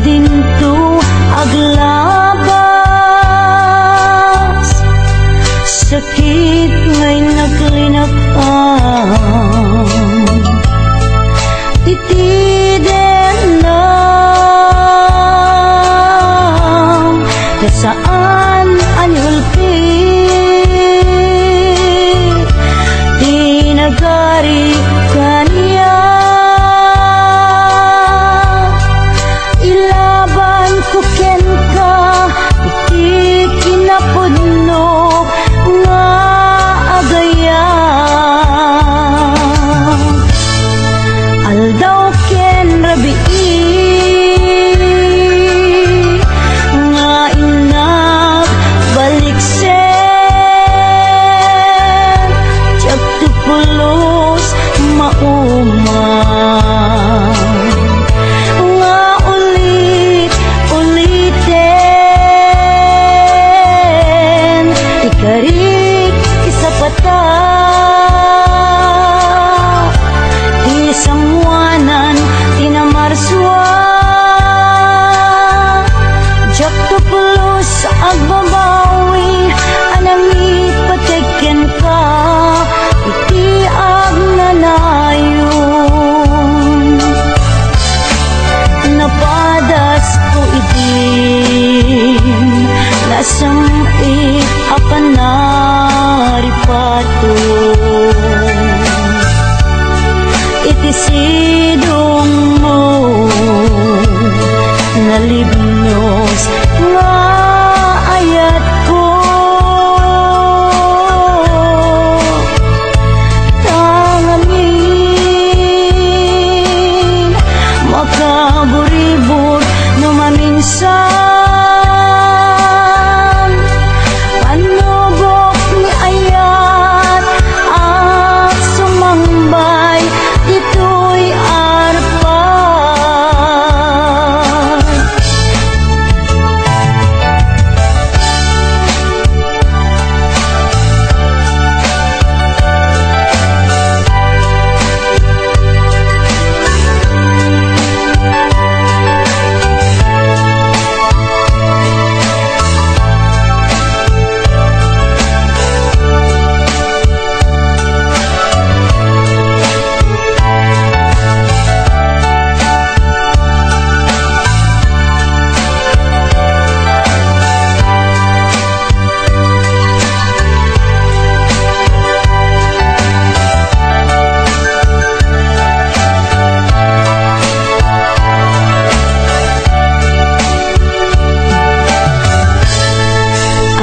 dinto aglabas, sakit ngay naglinakan, titiden lang nasaan anyulti, di nagari kaniya. Ilaban ko ken ka, iti kinapudno nga agaya. Aldaw ken rabii nga inak baliksen, tiyak tupulos mauma. Ikarik isapata, isangwanan tinamarswa, jak tupulos agbabawi, anangit pateken ka, iti agnanayon. Napadas ko itin, nasampit apan naripato, iti sidong mo nalibnos nga ayat ko. Tangamin makaburibor no maminsan,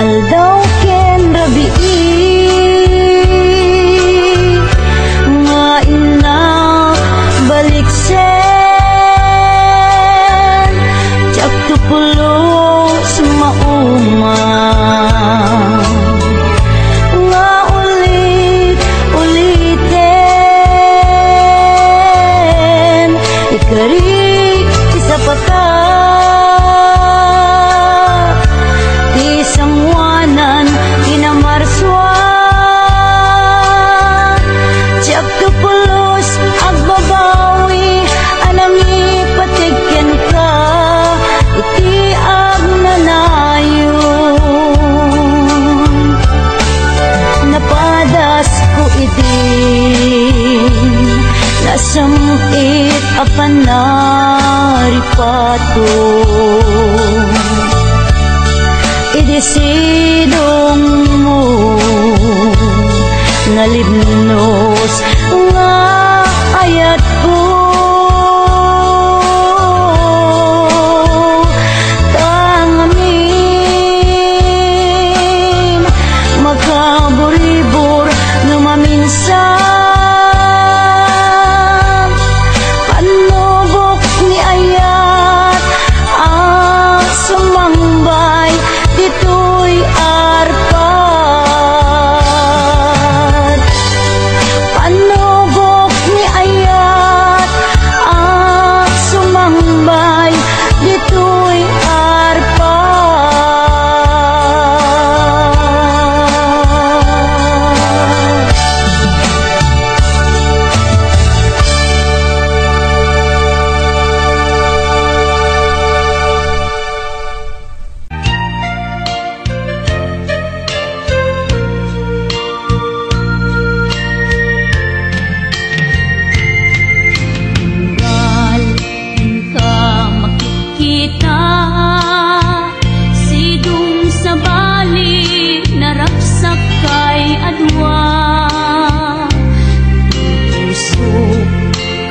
aldaw ken rabii nga inak baliksen, tiyak tupulos mauma. Nga ulit-uliten, ikarik isapata, isangwanan tinamarswa, tiyak tupulos agbabawi, anangit patiken ka, iti agnanayon. Napadas ko idin, nasampit apan naripato, idisidong mo nalibnos nga ayat ko. Tangamin makaburibor no maminsan, panubok ni ayat ang sumambay dito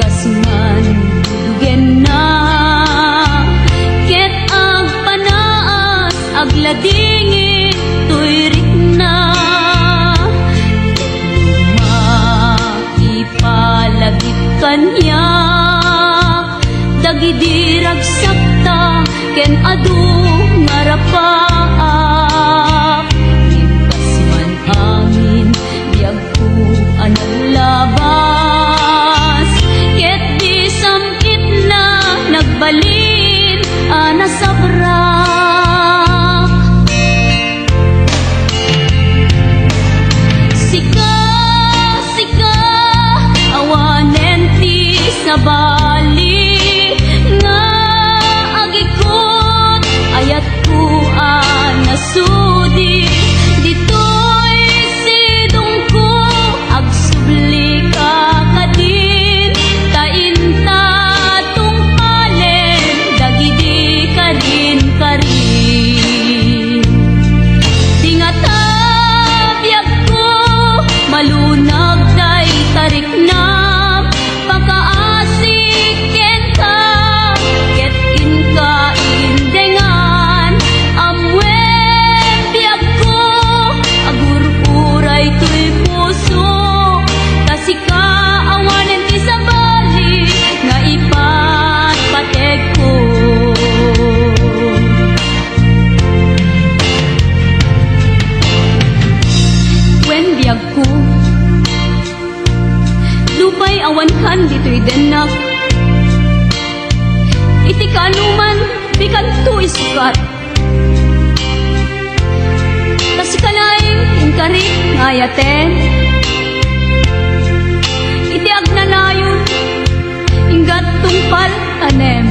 kasman dugen na ket ang panaas agladingit tuyrik na maipalagit kanya dagidirag sakta ken adu ngarapaak kasman amin biag ko anaglabas ket di samit na nagbalin anasabrak sika sika awanen ti sabali nga agikot ayat ko anasudi ditoy sidong ko agsubli ka kadin tainta tung palen dagidi kadin karin dingata biag ko malunag day tarik na pakaasik ken ka ket inka indengan amwen biag ko agur-uray tuy puso kasika awanen ti sabali nga ipatpateg ko wen biag ko lupay awan kan dito'y denak iti kanuman bikan to isukat kasi kalaing inkarik ngayaten iti agnalayon inggat tungpal tanem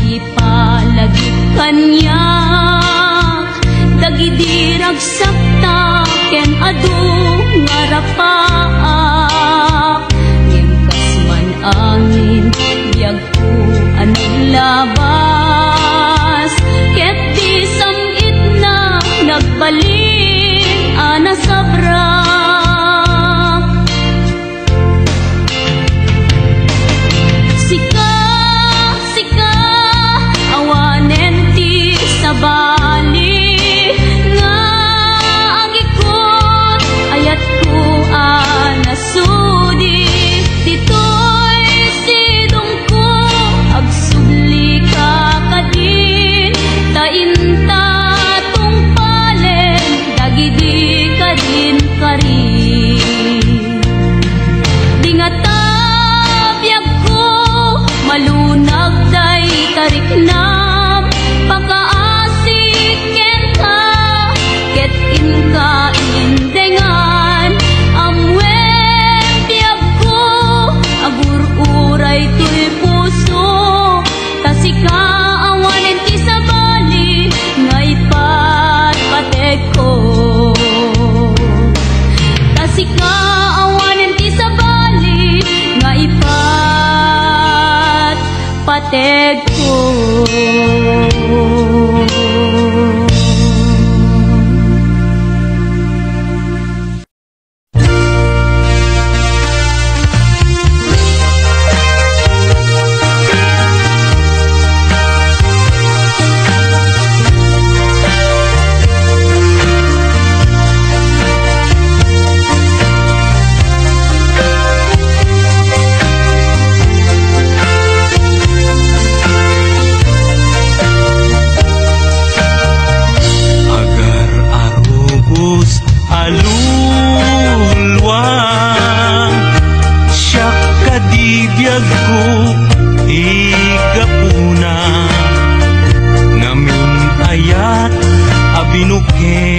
lumaipalagit kanya dagidirag sakta ken adu ngarapaak ngem kasman angin biag ko anaglabas ket di samit na nagbalin anasabrak sika sika awanen ti sabali nga agikot ayat ko anasudi ditoy sidong ko agsubli ka kadin tainta tung palen dagidi kadin karin dingata biag ko malunag day tarik nam pakaasik ken ka ket inka indengan amwen biag ko agur-uray tuy puso kasika awanen ti sabali nga ipatpateg ko kasika awanen ti sabali nga ipatpateg ko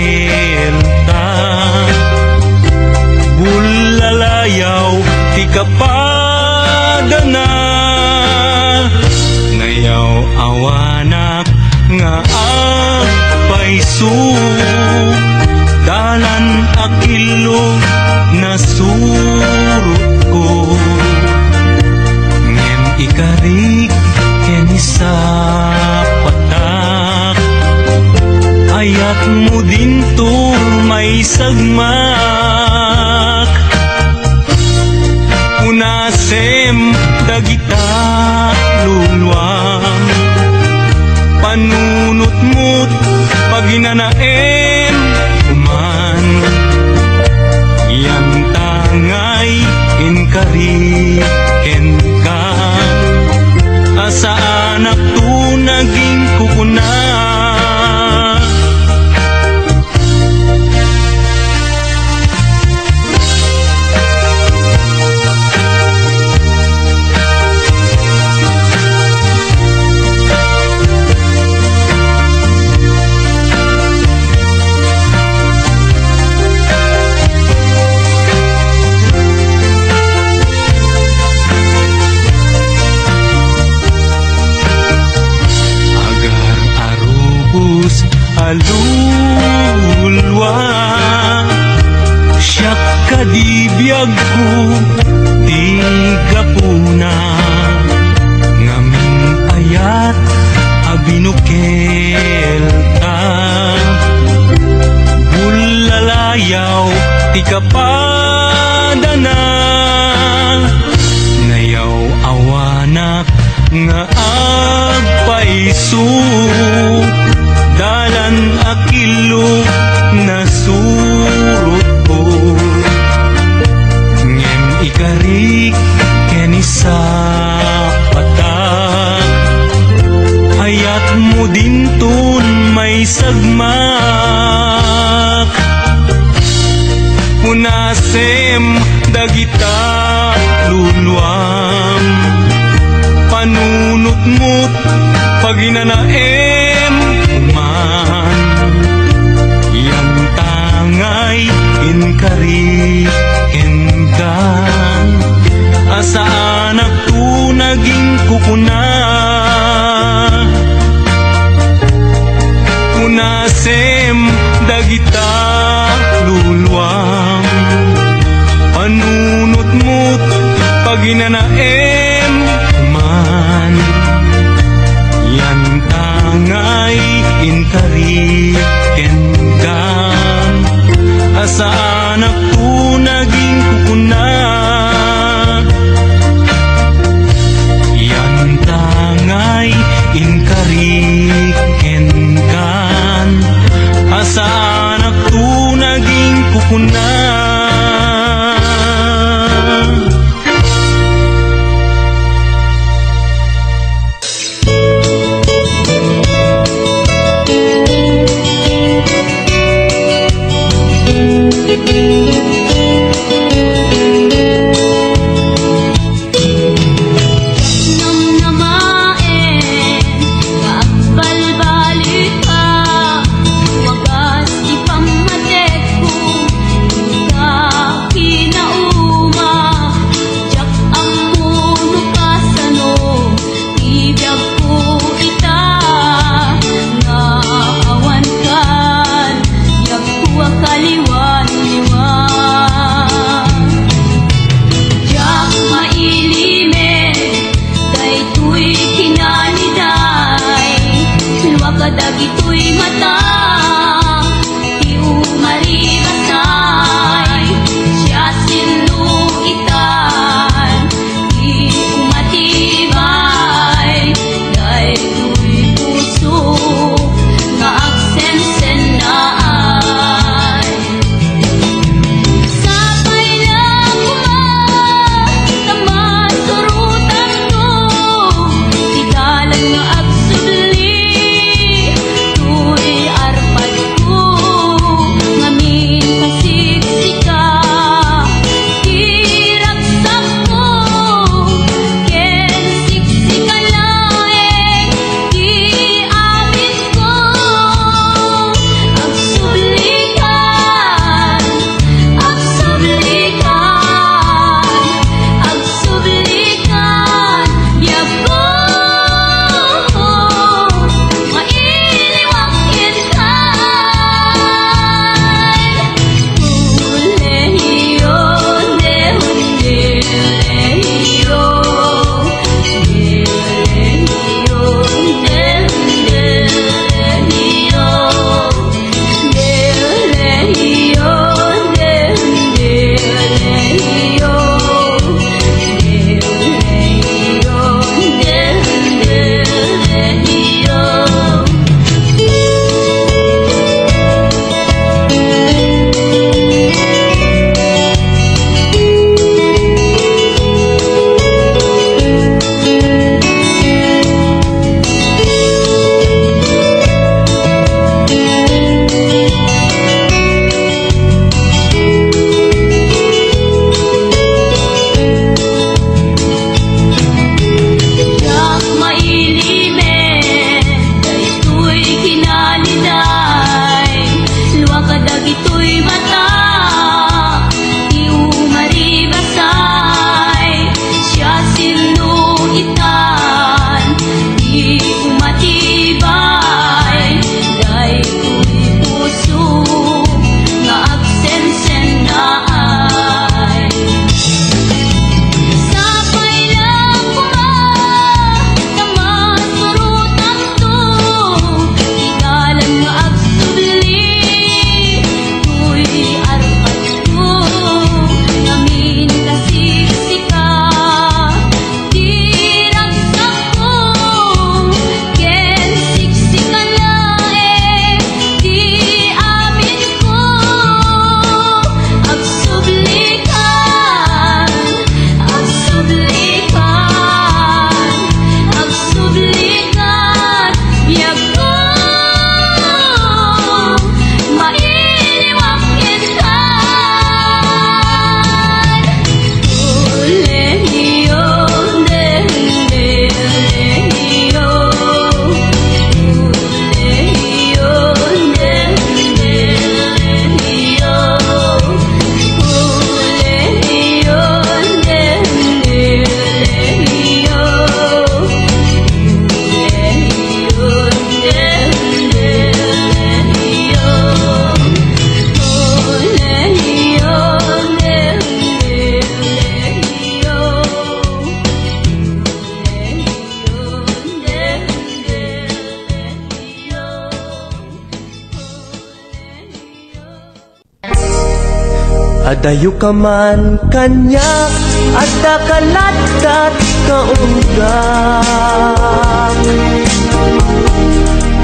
binukelta bulalayaw ti kapadana ngayaw awanak nga agpaiso dalan akilo nasurot ko ngem kapadana nayaw awanak nga agpaisu dalan akilo nasurot ko ngem ikarik keni sa patak hayat mo dintun may sagmak punasem dagita luluam panunot-mut paginanaem uman yan tangay inkari enkan asa anak tu naging kukuna punasem dagita luluam panunot-mut paginanaem man yan tangay inkari kenkan asa anak tu naging kukuna yan Adayo ka man kanya at nakalatat kaunggak.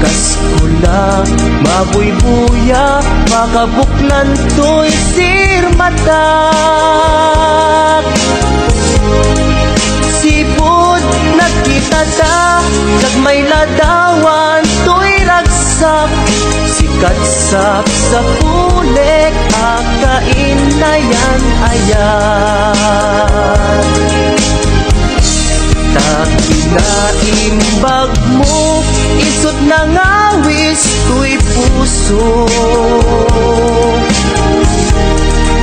Kaskula mabuybuya makabuklan to'y sirmatak. Sipod nakita ta kag may ladawan to'y ragsak. Sikat-sak sa pulik akain na yan ayan. Takinaimbag mo isot na ngawis ko'y puso.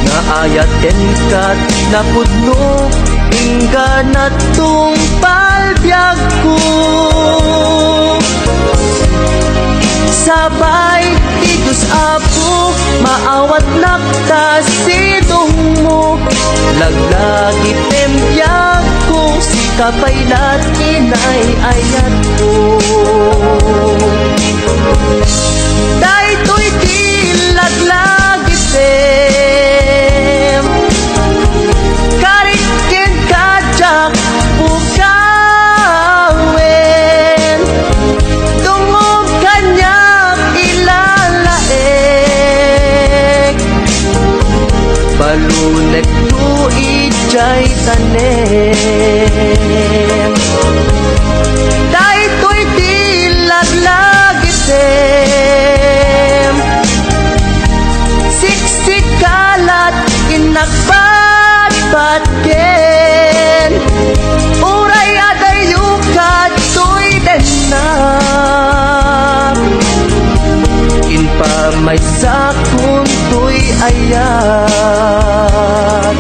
Naayaten kat napudno ingga na tong palbyag ko. Sabay ti Diyos Apo maawat nakta sidong mo. Laglagi tembyak ko si kapaylat inay ayat ko. Daytoy ti laglagi tem karikin kajak bukawen. Tungog kanyak ilalaek balulek tu ijay tanem. Daytoy ti laglagi tem siksikalat inagbatbatken. Uray adayo kato'y denak inpamay sakon to'y ayat.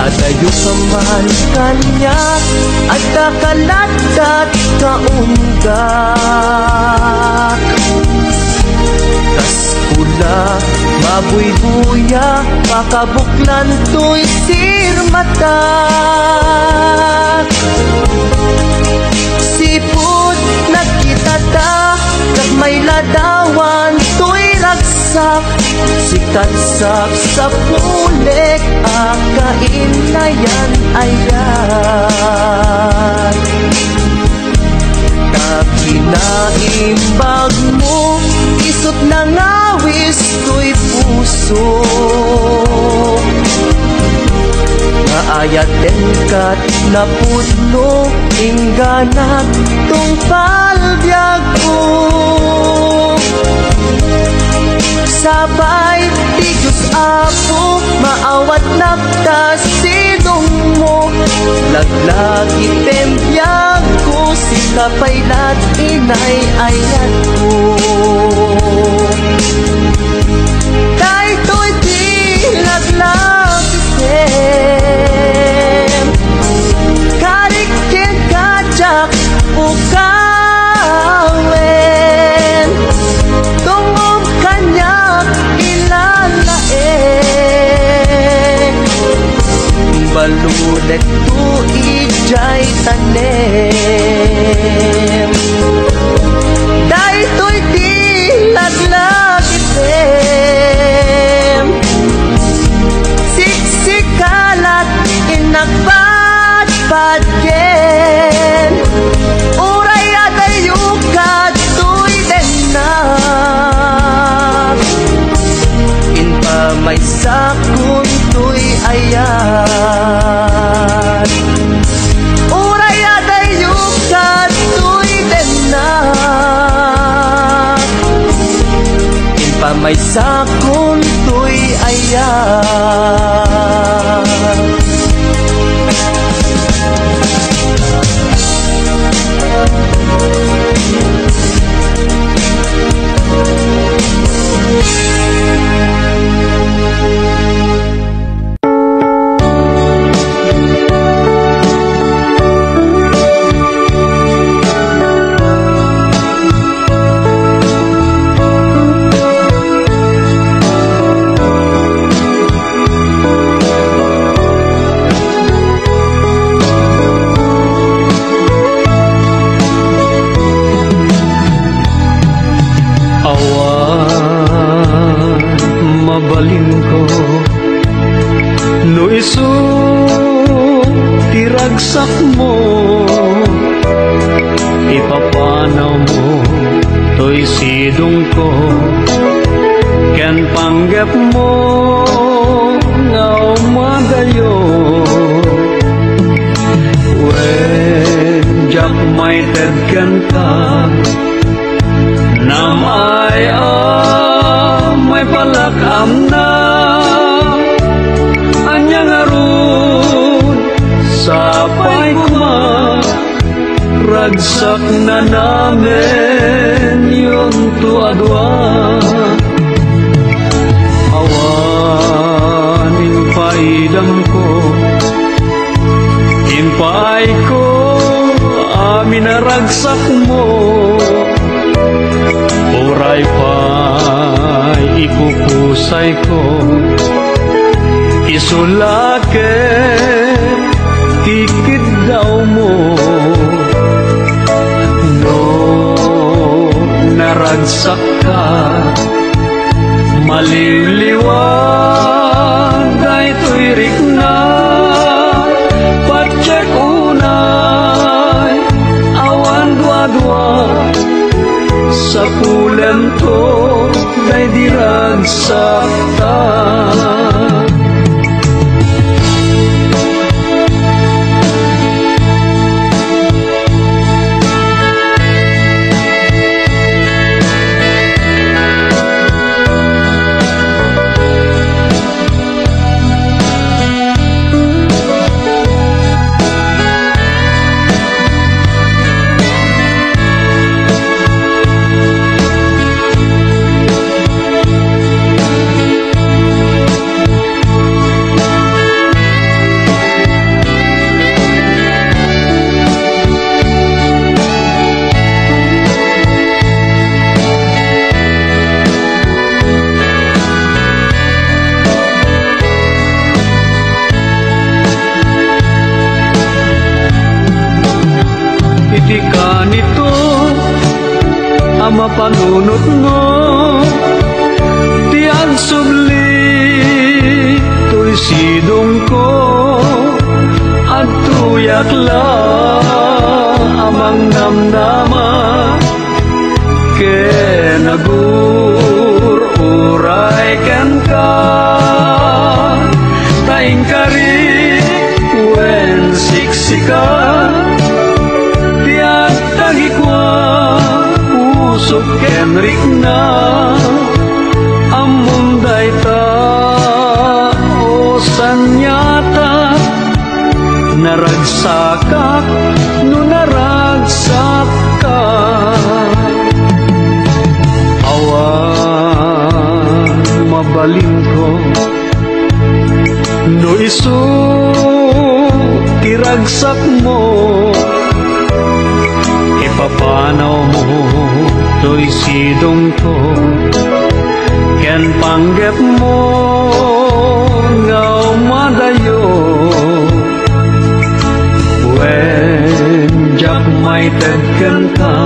Adayo ka man kanya at nakalatat kaunggak. Kaskula mabuybuya makabuklan to'y sirmatak. Sipod nakita ta kag may ladawan to'y ragsak. Sikat-sak sa pulik akain na yan ayan. Takinaimbag mo isot na ngawis to'y puso. Naayaten kat napudno ingganat tong palbyag ko. Sabay ti Diyos Apo maawat nakta sidong mo. Laglagi tembyak ko si kapaylat inay ayat ko. Daytoy ti laglagi tem karikin kajak bukawen. Tungog kanyak ilalaek balulek tu ijay tanem. Daytoy ti laglagi tem siksikalat inagbatbatken. Uray adayo kato'y denak inpamay sakon to'y ayat. Uray adayo kato'y denak inpamay sakon to'y ayat. to'y sidong ko ken panggap mo nga umadayo wen jak may tedken ka nam ay may palakam na anyang arun sapay kuma ragsak na namin yung tuadwa awan impaidam ko impay ko amin na ragsak mo oray pa'y ipupusay ko isulake ikit daw mo no naragsak ka maliliwag ay tuirik na patsek unay awan dua-dua sa pulen to day diragsak ta ka nito ang mapanunot mo tiang subli to'y sidong ko at tuyak lang amang namnama kenagur uray ken ka taing kari wen siksika usok kenrik na among dayta o sanyata naragsakak no naragsaka awan mabalin ko no isu tiragsak mo ipapanaw mo to'y sidong ko ken panggap mo nga umadayo wen jak may tedken ka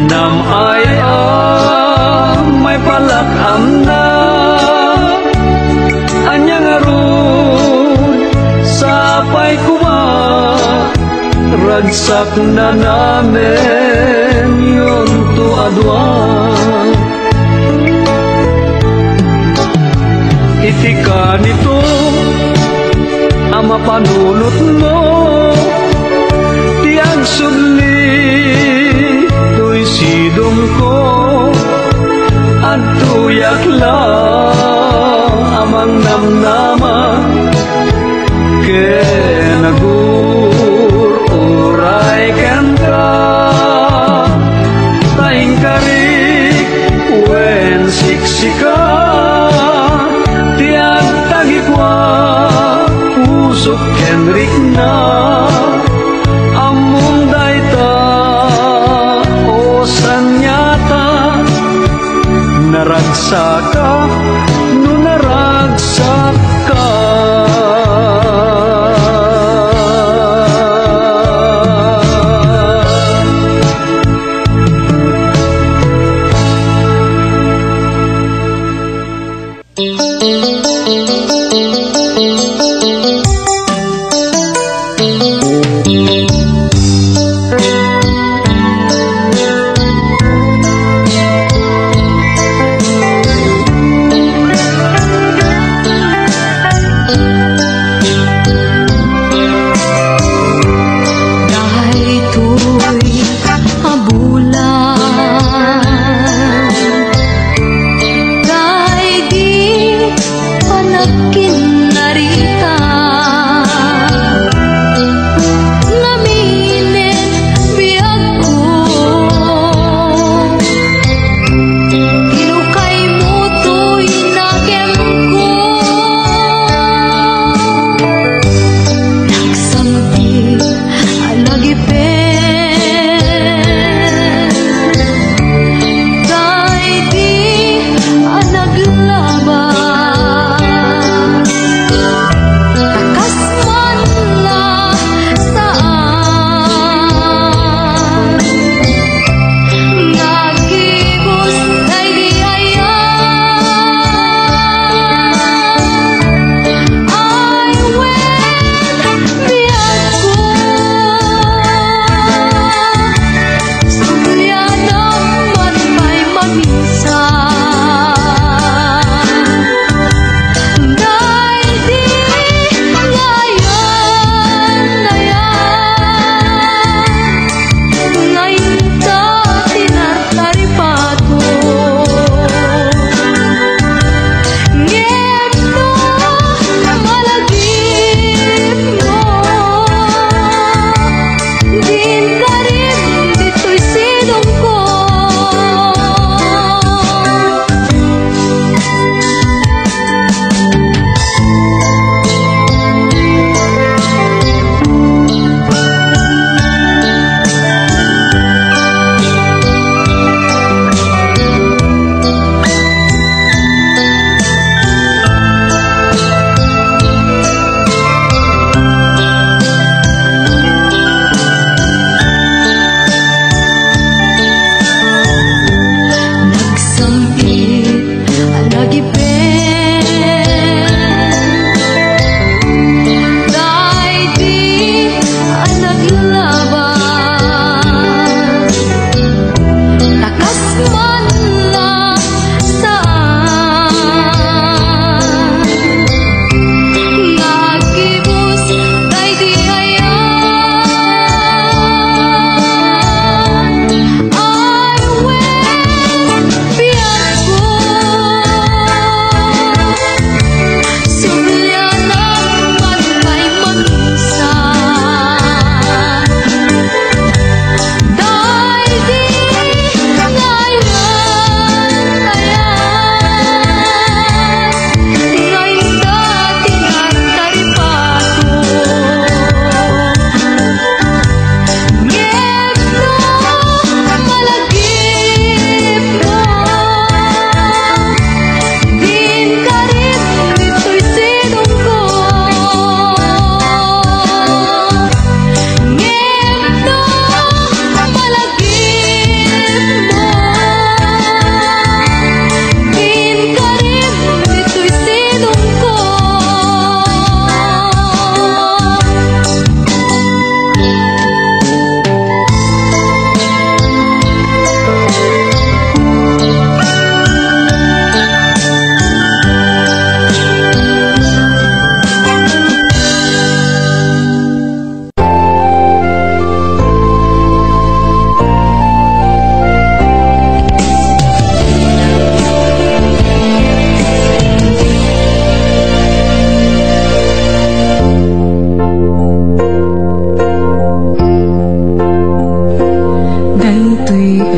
nam ay may palakam na anyang arun sapay kuma ragsak na namin yun tuadwa iti ka nito ang mapanunot mo tiang subli to'y sidong ko at tuyak lang amang namnama kenagur uray ken ka taing karik wen siksika tiag tagikwa usok kenrik na among dayta o sanyata naragsaka no naragsaka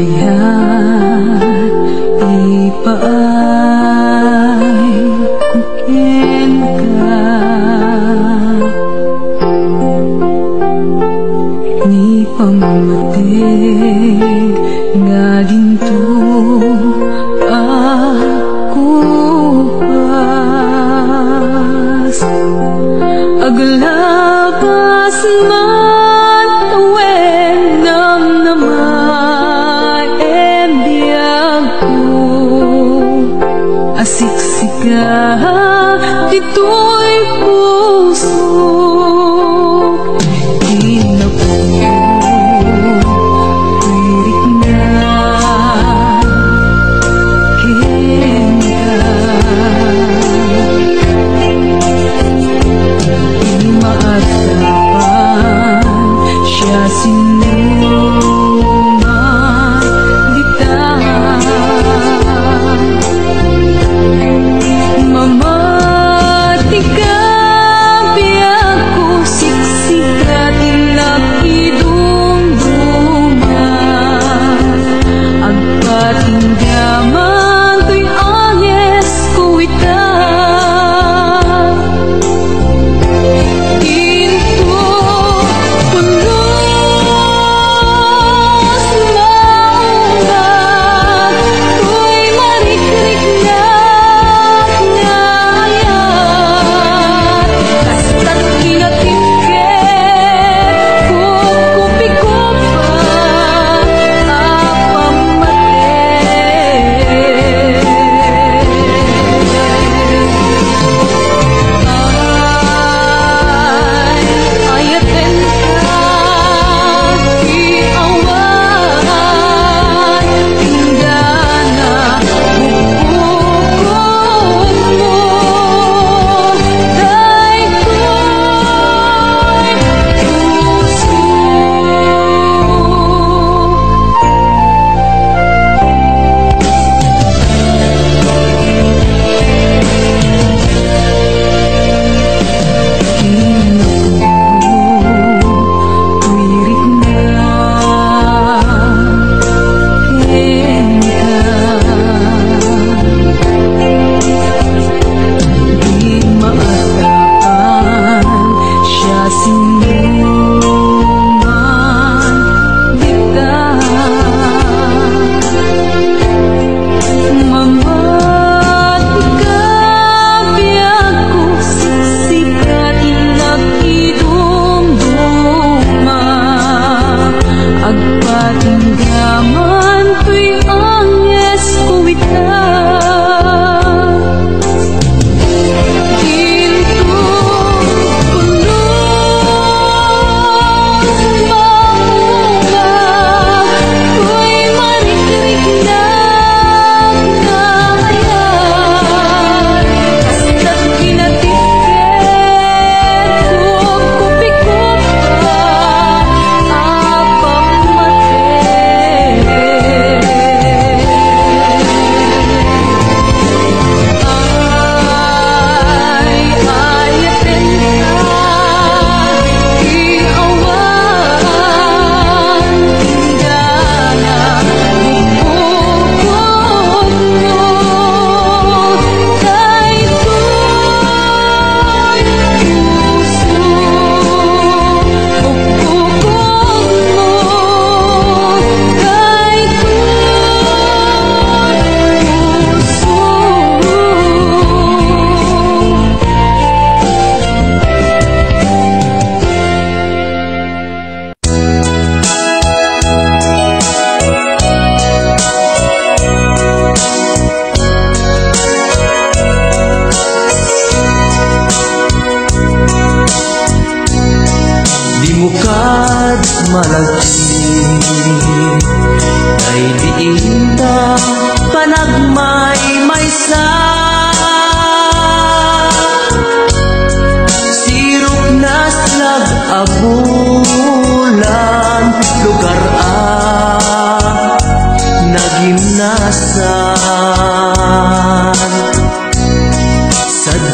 bayat ipaay kuken ka ni pamamateg nga dinto ako pas aglabas man awen namnamaen biyag ko asiksika dito'y puso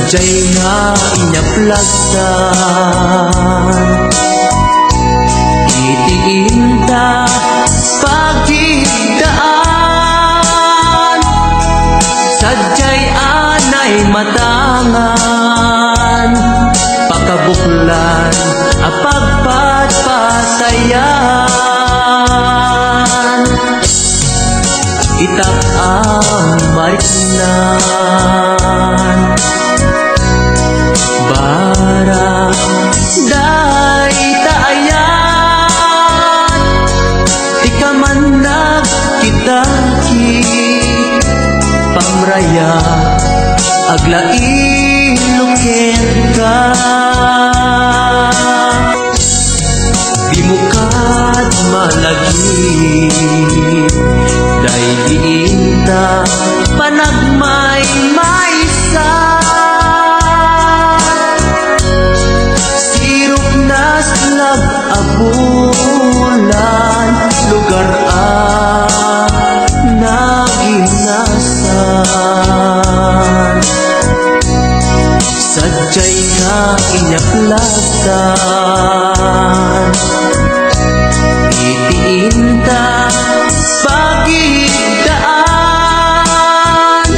Jay nga inyaplagsan itiinta pagkita itak ang mariknan bara day taayan di ka man nagkitaki pamraya aglain luken ka di mo kad malagi day diinta panagmay maysa sirop nas nag-abulan lugar naginasan sadyay nga inyaklatan itiinta pagigdaan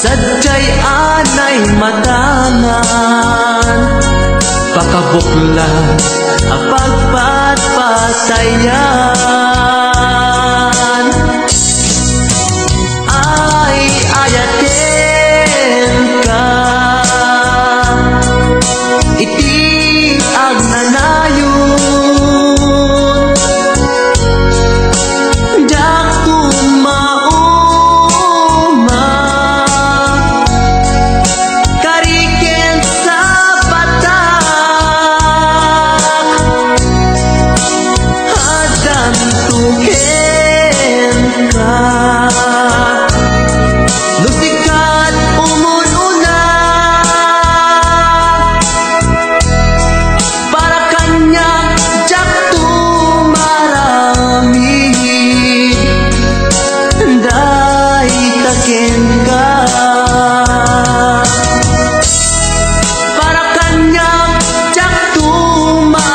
sadyay anay matangan pakabuklan apagpatpatayan ay ayaten ka iti agnanayon dako mauma kariken sa batak hadan tuhen ka lusikat umununa para kanya jak tumarami day taken ka para kanya jak tumarami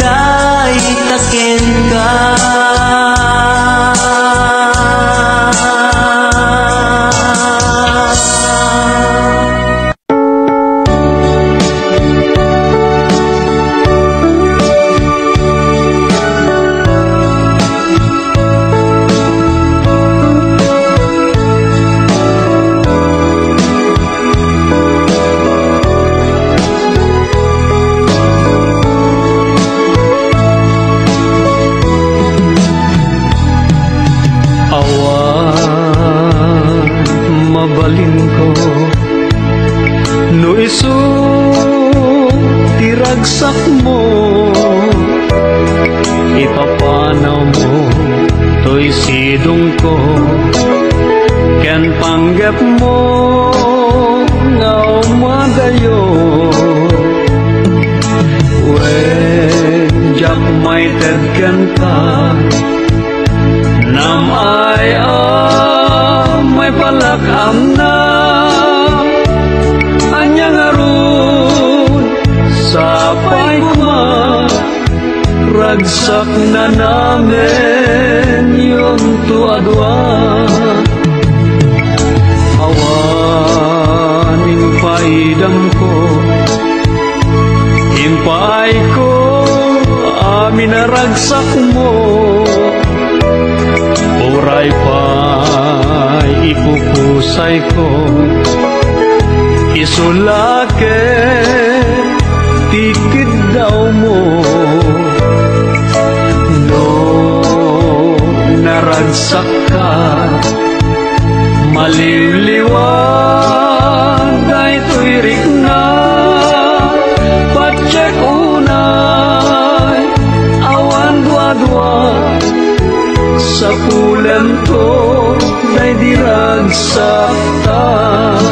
day taken ka mabalin ko no isu tiragsak mo ipapanaw mo to'y sidong ko ken panggap mo nga umagayo when jak may tedken ka nam ay may palakam na anyang arun sa paikma ragsak na namin yung tuadwa awan impaidam ko impay ko amin na ragsak mo oray pa'y ipupusay ko isulake tikid daw mo no naragsak ka maliliwan day tuirik na patsek unay awan dua-dua sa pulam to day diragsaktan